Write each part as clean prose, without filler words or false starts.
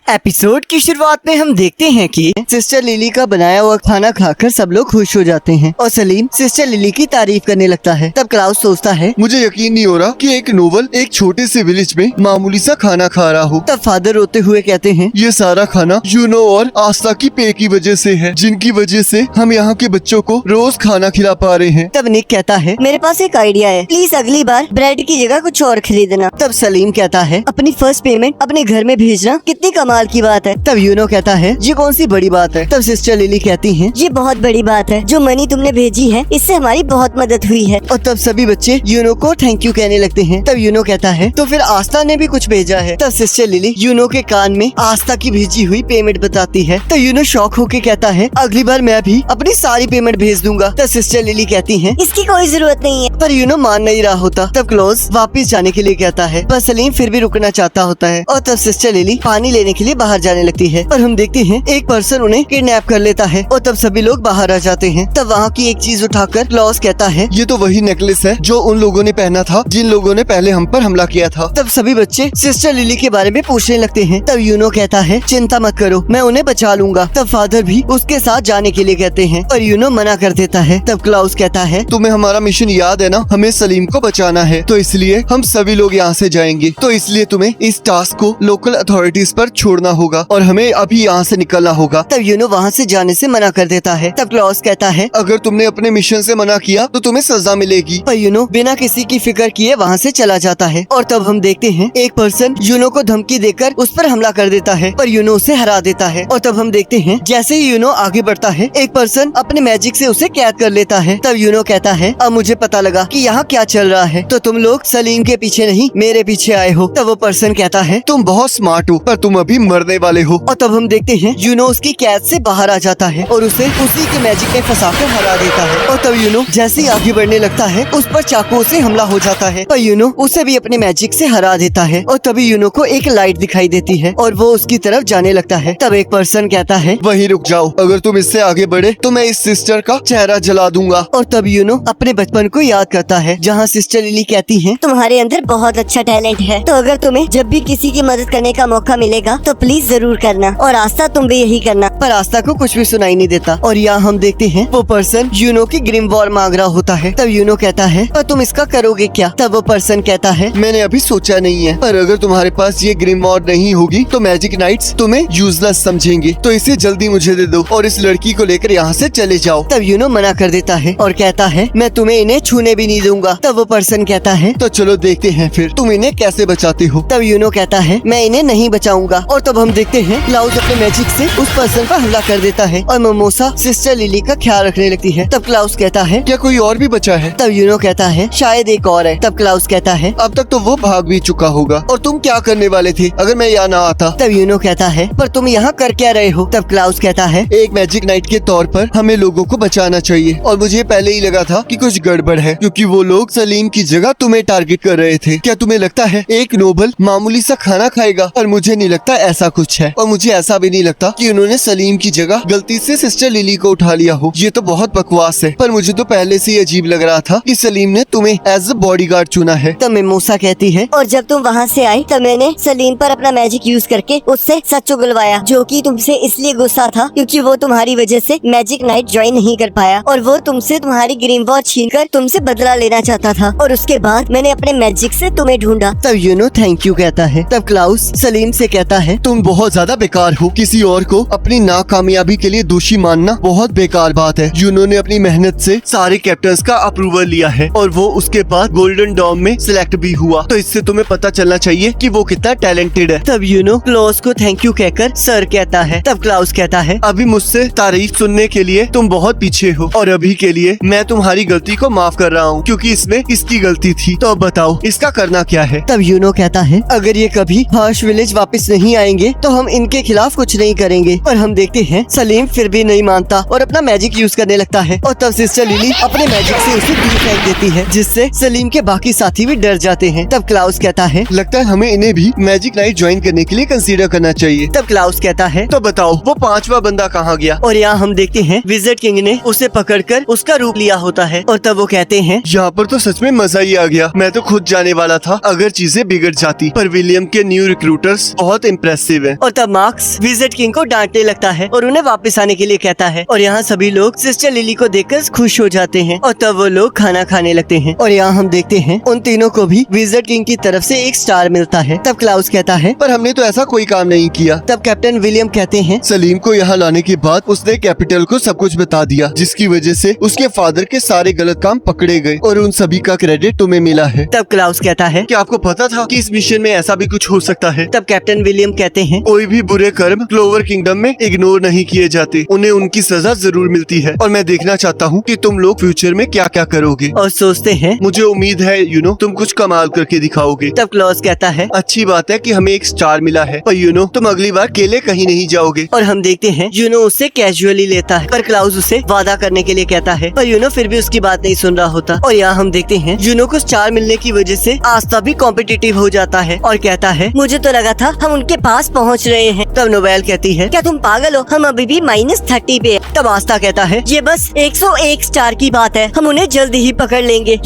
Episode की शुरुआत में हम देखते हैं कि सिस्टर लिली का बनाया हुआ खाना खाकर सब लोग खुश हो जाते हैं और सलीम सिस्टर लिली की तारीफ करने लगता है। तब क्लाउस सोचता है मुझे यकीन नहीं हो रहा कि एक नोबल एक छोटे से विलेज में मामूली सा खाना खा रहा हो। तब फादर रोते हुए कहते हैं ये सारा खाना यूनो और आस्था की पे की वजह से है, जिनकी वजह से हम यहाँ के बच्चों को रोज खाना खिला पा रहे हैं। तब निक कहता है मेरे पास एक आइडिया है, प्लीज अगली बार ब्रेड की जगह कुछ और खरीदना। तब सलीम कहता है अपनी फर्स्ट पेमेंट अपने घर में भेजना कितनी कमाल की बात है। तब यूनो कहता है ये कौन सी बड़ी बात है। तब सिस्टर लिली कहती हैं ये बहुत बड़ी बात है, जो मनी तुमने भेजी है इससे हमारी बहुत मदद हुई है। और तब सभी बच्चे यूनो को थैंक यू कहने लगते हैं। तब यूनो कहता है तो फिर आस्था ने भी कुछ भेजा है। तब सिस्टर लिली यूनो के कान में आस्था की भेजी हुई पेमेंट बताती है। तो यूनो शॉक होके कहता है अगली बार मैं भी अपनी सारी पेमेंट भेज दूंगा। तब सिस्टर लिली कहती है इसकी कोई जरूरत नहीं है। पर यूनो मान नहीं रहा होता। तब क्लोज वापस जाने के लिए कहता है पर सलीम फिर भी रुकना चाहता होता है। और तब सिस्टर लिली पानी लेने के लिए बाहर जाने लगती है। पर हम देखते हैं एक पर्सन उन्हें किडनैप कर लेता है और तब सभी लोग बाहर आ जाते हैं। तब वहाँ की एक चीज उठाकर क्लॉज कहता है ये तो वही नेकलेस है जो उन लोगों ने पहना था जिन लोगों ने पहले हम पर हमला किया था। तब सभी बच्चे सिस्टर लिली के बारे में पूछने लगते हैं। तब यूनो कहता है चिंता मत करो, मैं उन्हें बचा लूंगा। तब फादर भी उसके साथ जाने के लिए कहते हैं पर यूनो मना कर देता है। तब क्लाउस कहता है तुम्हें हमारा मिशन याद है ना, हमें सलीम को बचाना है, तो इसलिए हम सभी लोग यहाँ से जाएंगे। तो इसलिए तुम्हें इस टास्क को लोकल अथॉरिटीज पर छोड़ना होगा और हमें अभी यहाँ से निकलना होगा। तब यूनो वहाँ से जाने से मना कर देता है। तब क्लॉस कहता है अगर तुमने अपने मिशन से मना किया तो तुम्हें सजा मिलेगी। पर यूनो बिना किसी की फिक्र किए वहाँ से चला जाता है। और तब हम देखते हैं एक पर्सन यूनो को धमकी देकर उस पर हमला कर देता है पर यूनो उसे हरा देता है। और तब हम देखते हैं जैसे ही यूनो आगे बढ़ता है एक पर्सन अपने मैजिक से उसे कैद कर लेता है। तब यूनो कहता है अब मुझे पता लगा कि यहाँ क्या चल रहा है, तो तुम लोग सलीम के पीछे नहीं मेरे पीछे आए हो। तब वो पर्सन कहता है तुम बहुत स्मार्ट हो पर तुम अभी मरने वाले हो। और तब हम देखते हैं यूनो उसकी कैद से बाहर आ जाता है और उसे उसी के मैजिक में फंसाकर हरा देता है। और तब यूनो जैसे ही आगे बढ़ने लगता है उस पर चाकू से हमला हो जाता है पर यूनो उसे भी अपने मैजिक से हरा देता है। और तभी यूनो को एक लाइट दिखाई देती है और वो उसकी तरफ जाने लगता है। तब एक पर्सन कहता है वहीं रुक जाओ, अगर तुम इससे आगे बढ़े तो मैं इस सिस्टर का चेहरा जला दूंगा। और तब यूनो अपने बचपन को याद करता है जहाँ सिस्टर लिली कहती है तुम्हारे अंदर बहुत अच्छा टैलेंट है, तो अगर तुम्हें जब भी किसी की मदद करने का मौका मिलेगा तो प्लीज जरूर करना। और आस्था तुम भी यही करना। पर आस्था को कुछ भी सुनाई नहीं देता। और यहाँ हम देखते हैं वो पर्सन यूनो की ग्रिम वॉर मांग रहा होता है। तब यूनो कहता है पर तुम इसका करोगे क्या। तब वो पर्सन कहता है मैंने अभी सोचा नहीं है, पर अगर तुम्हारे पास ये ग्रिम वॉर नहीं होगी तो मैजिक नाइट्स तुम्हें यूजलेस समझेंगे, तो इसे जल्दी मुझे दे दो और इस लड़की को लेकर यहाँ से चले जाओ। तब यूनो मना कर देता है और कहता है मैं तुम्हें इन्हें छूने भी नहीं दूंगा। तब वो पर्सन कहता है तो चलो देखते हैं फिर तुम इन्हें कैसे बचाते हो। तब यूनो कहता है मैं इन्हें नहीं बचाऊंगा। और तब हम देखते हैं क्लाउस अपने मैजिक से उस पर्सन पर हमला कर देता है और मोमोसा सिस्टर लिली का ख्याल रखने लगती है। तब क्लाउस कहता है क्या कोई और भी बचा है। तब यूनो कहता है शायद एक और है। तब क्लाउस कहता है अब तक तो वो भाग भी चुका होगा, और तुम क्या करने वाले थे अगर मैं यहाँ ना आता। तब यूनो कहता है पर तुम यहाँ कर क्या रहे हो। तब क्लाउस कहता है एक मैजिक नाइट के तौर पर हमें लोगों को बचाना चाहिए, और मुझे पहले ही लगा था कि कुछ गड़बड़ है क्योंकि वो लोग सलीम की जगह तुम्हें टारगेट कर रहे थे। क्या तुम्हें लगता है एक नोबल मामूली सा खाना खाएगा। पर मुझे नहीं लगता ऐसा कुछ है, और मुझे ऐसा भी नहीं लगता कि उन्होंने सलीम की जगह गलती से सिस्टर लिली को उठा लिया हो। ये तो बहुत बकवास है। पर मुझे तो पहले से ही अजीब लग रहा था कि सलीम ने तुम्हें एज अ बॉडीगार्ड चुना है। तब मोमोसा कहती है और जब तुम वहाँ से आई तब मैंने सलीम पर अपना मैजिक यूज करके उससे सच उगलवाया, जो कि तुमसे इसलिए गुस्सा था क्योंकि वो तुम्हारी वजह से मैजिक नाइट ज्वाइन नहीं कर पाया और वो तुमसे तुम्हारी ग्रीन वॉर छीनकर तुमसे बदला लेना चाहता था। और उसके बाद मैंने अपने मैजिक से तुम्हें ढूंढा। तब यूनो थैंक यू कहता है। तब क्लाउस सलीम से कहता है तुम बहुत ज्यादा बेकार हो। किसी और को अपनी नाकामयाबी के लिए दोषी मानना बहुत बेकार बात है। यूनो ने अपनी मेहनत से सारे कैप्टन्स का अप्रूवल लिया है और वो उसके बाद गोल्डन डॉम में सिलेक्ट भी हुआ, तो इससे तुम्हें पता चलना चाहिए कि वो कितना टैलेंटेड है। तब यूनो क्लाउस को थैंक यू कहकर सर कहता है। तब क्लाउस कहता है अभी मुझसे तारीफ सुनने के लिए तुम बहुत पीछे हो, और अभी के लिए मैं तुम्हारी गलती को माफ कर रहा हूँ क्योंकि इसमें इसकी गलती थी। तो अब बताओ इसका करना क्या है। तब यूनो कहता है अगर ये कभी हर्ष विलेज वापस नहीं आएंगे तो हम इनके खिलाफ कुछ नहीं करेंगे। और हम देखते हैं सलीम फिर भी नहीं मानता और अपना मैजिक यूज करने लगता है और तब सिस्टर लिली अपने मैजिक से उसे दूर फेंक देती है, जिससे सलीम के बाकी साथी भी डर जाते हैं। तब क्लाउस कहता है लगता है हमें इन्हें भी मैजिक नाइट ज्वाइन करने के लिए कंसीडर करना चाहिए। तब क्लाउस कहता है तो बताओ वो पांचवा बंदा कहाँ गया? और यहाँ हम देखते हैं विज़र्ड किंग ने उसे पकड़कर उसका रूप लिया होता है और तब वो कहते हैं यहाँ पर तो सच में मजा ही आ गया। मैं तो खुद जाने वाला था अगर चीजें बिगड़ जाती, पर विलियम के न्यू रिक्रूटर्स बहुत इम्प्रेसिव हैं। और तब मार्क्स विज़र्ड किंग को डांटने लगता है और उन्हें वापस आने के लिए कहता है और यहाँ सभी लोग सिस्टर लिली को देखकर खुश हो जाते हैं और तब वो लोग खाना खाने लगते हैं। और यहाँ हम देखते हैं उन तीनों को भी विज़र्ड किंग की तरफ से एक स्टार मिलता है। तब क्लाउस कहता है पर हमने तो ऐसा कोई काम नहीं किया। तब कैप्टन विलियम कहते हैं सलीम को यहाँ लाने के बाद उसने कैपिटल को सब कुछ बता दिया, जिसकी वजह से उसके फादर के सारे गलत काम पकड़े गए और उन सभी का क्रेडिट तुम्हें मिला है। तब क्लाउस कहता है क्या आपको पता था कि इस मिशन में ऐसा भी कुछ हो सकता है? तब कैप्टन विलियम कहते हैं कोई भी बुरे कर्म क्लोवर किंगडम में इग्नोर नहीं किए जाते, उन्हें उनकी सजा जरूर मिलती है और मैं देखना चाहता हूँ कि तुम लोग फ्यूचर में क्या क्या करोगे। और सोचते हैं मुझे उम्मीद है तुम कुछ कमाल करके दिखाओगे। तब क्लॉज कहता है अच्छी बात है कि हमें एक स्टार मिला है, पर तुम अगली बार अकेले कहीं नहीं जाओगे। और हम देखते हैं उससे कैजुअली लेता है, पर क्लाउस उसे वादा करने के लिए कहता है, पर फिर भी उसकी बात नहीं सुन रहा होता। और यहाँ हम देखते हैं को स्टार मिलने की वजह से आस्था भी कॉम्पिटिटिव हो जाता है और कहता है मुझे तो लगा था हम उनके पास पहुंच रहे हैं। तब नोबेल कहती है क्या तुम पागल हो, हम अभी भी -30 पे हैं। तब आस्था कहता है ये बस 101 स्टार की बात है, हम उन्हें जल्दी ही पकड़ लेंगे।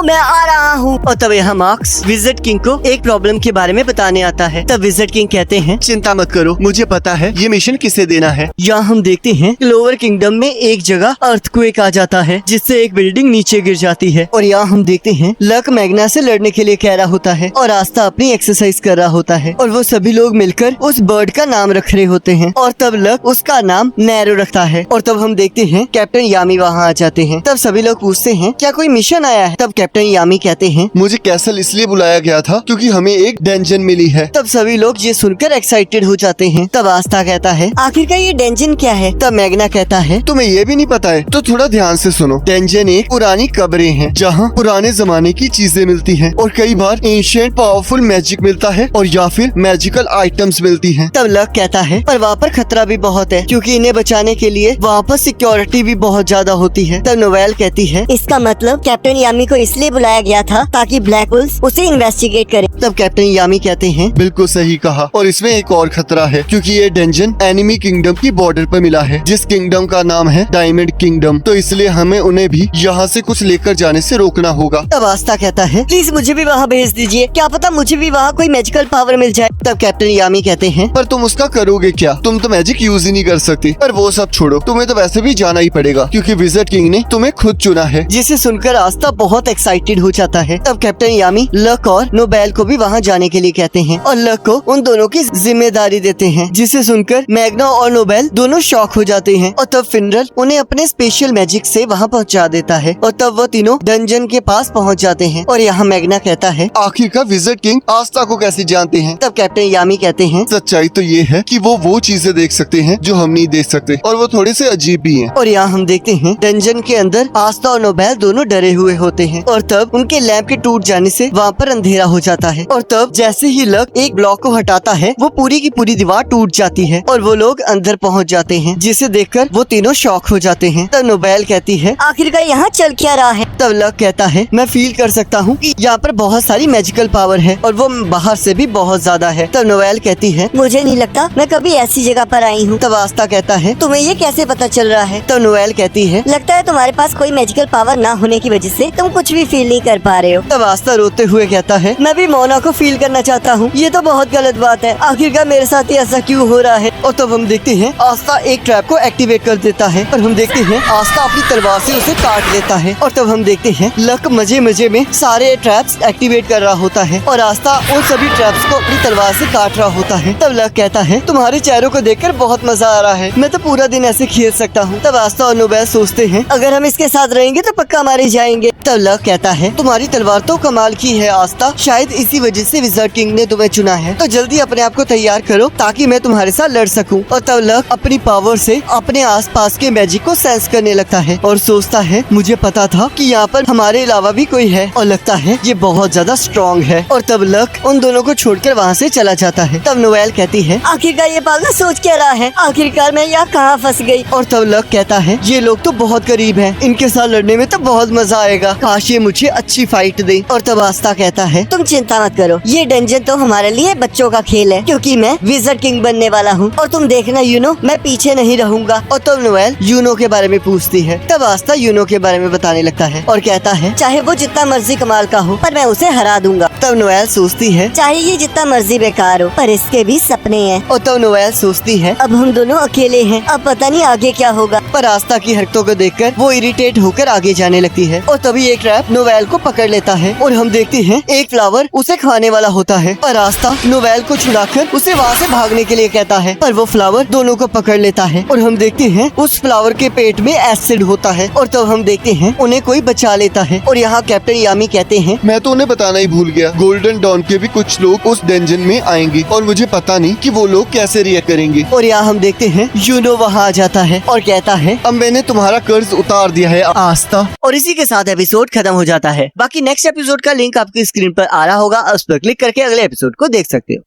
मैं आ रहा हूँ। और तब यहाँ मार्क्स विज़र्ड किंग को एक प्रॉब्लम के बारे में बताने आता है। तब विज़र्ड किंग कहते हैं चिंता मत करो, मुझे पता है ये मिशन किसे देना है। यहाँ हम देखते हैं क्लोवर किंगडम में एक जगह अर्थक्वेक आ जाता है, जिससे एक बिल्डिंग नीचे गिर जाती है। और यहाँ हम देखते हैं लक मैग्ना से लड़ने के लिए कह रहा होता है और आस्था अपनी एक्सरसाइज कर रहा होता है और वो सभी लोग मिलकर उस बर्ड का नाम रख रहे होते हैं और तब लक उसका नाम नैरो रखता है। और तब हम देखते हैं कैप्टन यामी वहाँ आ जाते हैं। तब सभी लोग पूछते हैं क्या कोई मिशन आया है? तब कैप्टन यामी कहते हैं मुझे कैसल इसलिए बुलाया गया था क्योंकि हमें एक डेंजन मिली है। तब सभी लोग ये सुनकर एक्साइटेड हो जाते हैं। तब आस्था कहता है आखिरकार ये डेंजन क्या है? तब मैग्ना कहता है तुम्हें ये भी नहीं पता है तो थोड़ा ध्यान से सुनो। डेंजन एक पुरानी कब्रें हैं जहाँ पुराने जमाने की चीजें मिलती हैं और कई बार एंशिएंट पावरफुल मैजिक मिलता है और या फिर मैजिकल आइटम्स मिलती हैं। तब लक कहता है पर वहाँ पर खतरा भी बहुत है क्योंकि इन्हें बचाने के लिए वहाँ पर सिक्योरिटी भी बहुत ज्यादा होती है। तब नोवेल कहती है इसका मतलब कैप्टन यामी को इसलिए बुलाया गया था ताकि ब्लैक वुल्स उसे इन्वेस्टिगेट करे। तब कैप्टन यामी कहते हैं बिल्कुल सही कहा और इसमें एक और खतरा है क्योंकि ये डेंजन एनिमी किंगडम की बॉर्डर पर मिला है जिस किंगडम का नाम है डायमंड किंगडम, तो इसलिए हमें उन्हें भी यहाँ से कुछ लेकर जाने से रोकना होगा। तब आस्था कहता है प्लीज मुझे भी वहाँ भेज दीजिए, क्या पता मुझे भी वहाँ कोई मैजिकल पावर मिल जाए। तब कैप्टन यामी कहते हैं पर तुम उसका करोगे क्या? तुम तो मैजिक यूज ही नहीं कर सकते। पर वो सब छोड़ो, तुम्हें तो वैसे भी जाना ही पड़ेगा क्योंकि विज़र्ड किंग ने तुम्हें खुद चुना है। जिसे सुनकर आस्था बहुत एक्साइटेड हो जाता है। तब कैप्टन यामी लक और नोबेल को भी वहाँ जाने के लिए कहते हैं और लक को उन दोनों की जिम्मेदारी देते हैं, जिसे सुनकर मैग्ना और नोबेल दोनों शॉक हो जाते हैं। और तब फिनरल उन्हें अपने स्पेशल मैजिक से वहाँ पहुँचा देता है और तब वो तीनों डंजन के पास पहुँच जाते हैं। और यहाँ मैग्ना कहता है आखिरकार विज़र्ड किंग आस्था को कैसे जानते हैं? तब कैप्टन यामी कहते हैं सच्चाई तो ये है कि वो चीजें देख सकते हैं जो हम नहीं देख सकते और वो थोड़े से अजीब भी हैं। और यहाँ हम देखते हैं डंजन के अंदर आस्था और नोबेल दोनों डरे हुए होते हैं और तब उनके लैंप के टूट जाने से वहाँ पर अंधेरा हो जाता है। और तब जैसे ही लक एक ब्लॉक को हटाता है वो पूरी की पूरी दीवार टूट जाती है और वो लोग अंदर पहुँच जाते हैं, जिसे देखकर वो तीनों शॉक हो जाते हैं। तब नोबेल कहती है आखिरकार यहाँ चल क्या रहा है? तब लक कहता है मैं फील कर सकता हूँ कि यहाँ पर बहुत सारी मैजिकल पावर है और वो बाहर से भी बहुत ज्यादा है। तब नोवेल कहती है मुझे नहीं लगता मैं कभी ऐसी जगह पर आई हूँ। तब आस्था कहता है तुम्हें ये कैसे पता चल रहा है? तब नोवेल कहती है लगता है तुम्हारे पास कोई मैजिकल पावर ना होने की वजह से तुम कुछ भी फील नहीं कर पा रहे हो। तब आस्था रोते हुए कहता है मैं भी मोना को फील करना चाहता हूँ, ये तो बहुत गलत बात है, आखिरकार मेरे साथ ही ऐसा क्यों हो रहा है। और तब हम देखते हैं आस्था एक ट्रैप को एक्टिवेट कर देता है और हम देखते हैं आस्था अपनी तलवार से उसे काट लेता है। और तब हम देखते हैं लक मजे मजे में सारे ट्रैप्स एक्टिवेट कर रहा होता है और आस्था उन सभी ट्रैप्स को अपनी तलवार से काट रहा होता है। तब लक कहता है तुम्हारे चेहरों को देखकर बहुत मजा आ रहा है, मैं तो पूरा दिन ऐसे खेल सकता हूँ। तब आस्था और नोबेल सोचते हैं अगर हम इसके साथ रहेंगे तो पक्का मारे जाएंगे। तब लक कहता है तुम्हारी तलवार तो कमाल की है आस्था, शायद इसी वजह से विज़र्ड किंग ने तुम्हें चुना है, तो जल्दी अपने आप को तैयार करो ताकि मैं तुम्हारे साथ लड़ सकूं। और तब लक अपनी पावर से अपने आसपास के मैजिक को सेंस करने लगता है और सोचता है मुझे पता था कि यहाँ पर हमारे अलावा भी कोई है और लगता है ये बहुत ज्यादा स्ट्रॉन्ग है। और तब लक उन दोनों को छोड़कर वहाँ से चला जाता है। तब नोवेल कहती है आखिरकार ये पागल सोच क्या रहा है, आखिरकार मैं यहाँ कहाँ फंस गई। और तब लक कहता है ये लोग तो बहुत करीब हैं, इनके साथ लड़ने में तो बहुत मजा आएगा, काश ये मुझे अच्छी फाइट दे। और तब आस्था कहता है तुम चिंता मत करो, ये डंजन तो हमारे लिए बच्चों का खेल है, क्योंकि मैं विज़र्ड किंग बनने वाला हूँ और तुम देखना यूनो मैं पीछे नहीं रहूंगा। और तब नोएल यूनो के बारे में पूछती है। तब आस्था यूनो के बारे में बताने लगता है और कहता है चाहे वो जितना मर्जी कमाल का हो, पर मैं उसे हरा दूंगा। तब नोएल सोचती है। चाहे ये जितना मर्जी बेकार हो, पर इसके भी सपने हैं। और तब नोएल सोचती है। अब हम दोनों अकेले हैं, अब पता नहीं आगे क्या होगा। पर आस्था की हरकतों को देखकर वो इरिटेट होकर आगे जाने लगती है। और तभी एक ट्रैप नोवेल को पकड़ लेता है और हम देखते हैं एक फ्लावर उसे खाने वाला होता है। पर आस्था नोवेल को छुड़ाकर उसे वहाँ से भागने के लिए कहता है, पर वो फ्लावर दोनों को पकड़ लेता है। और हम देखते हैं उस फ्लावर के पेट में एसिड होता है। और तब हम देखते हैं उन्हें कोई बचा लेता है। और यहाँ कैप्टन यामी कहते हैं मैं तो उन्हें बताना ही भूल गया, गोल्डन डॉन के भी कुछ लोग उस डंजन में आएंगे और मुझे पता नहीं कि वो लोग कैसे रिएक्ट करेंगे। और यहाँ हम देखते हैं यूनो वहाँ आ जाता है और कहता है अब मैंने तुम्हारा कर्ज उतार दिया है आस्था। और इसी के साथ एपिसोड खत्म हो जाता है। बाकी नेक्स्ट एपिसोड का लिंक आपकी स्क्रीन पर आ रहा होगा, उस पर क्लिक करके अगले एपिसोड को देख सकते हो।